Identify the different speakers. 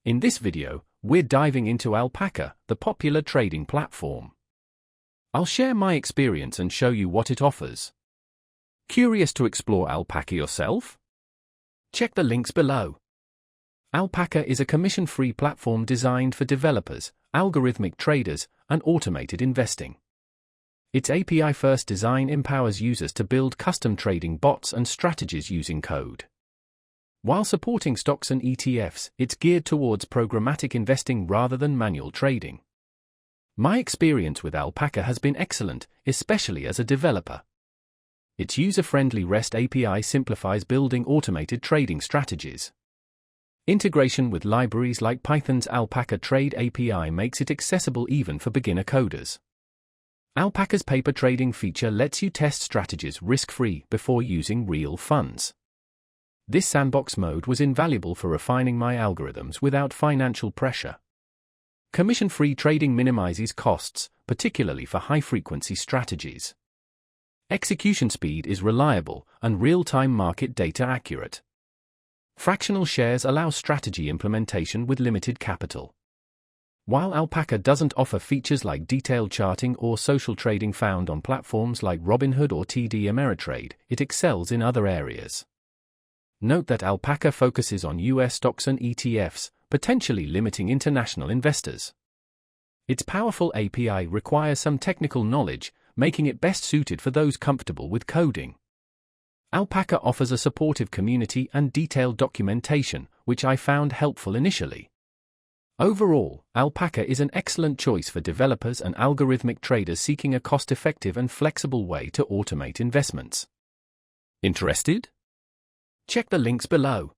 Speaker 1: In this video, we're diving into Alpaca, the popular trading platform. I'll share my experience and show you what it offers. Curious to explore Alpaca yourself? Check the links below. Alpaca is a commission-free platform designed for developers, algorithmic traders, and automated investing. Its API-first design empowers users to build custom trading bots and strategies using code. While supporting stocks and ETFs, it's geared towards programmatic investing rather than manual trading. My experience with Alpaca has been excellent, especially as a developer. Its user-friendly REST API simplifies building automated trading strategies. Integration with libraries like Python's Alpaca Trade API makes it accessible even for beginner coders. Alpaca's paper trading feature lets you test strategies risk-free before using real funds. This sandbox mode was invaluable for refining my algorithms without financial pressure. Commission-free trading minimizes costs, particularly for high-frequency strategies. Execution speed is reliable, and real-time market data accurate. Fractional shares allow strategy implementation with limited capital. While Alpaca doesn't offer features like detailed charting or social trading found on platforms like Robinhood or TD Ameritrade, it excels in other areas. Note that Alpaca focuses on US stocks and ETFs, potentially limiting international investors. Its powerful API requires some technical knowledge, making it best suited for those comfortable with coding. Alpaca offers a supportive community and detailed documentation, which I found helpful initially. Overall, Alpaca is an excellent choice for developers and algorithmic traders seeking a cost-effective and flexible way to automate investments. Interested? Check the links below.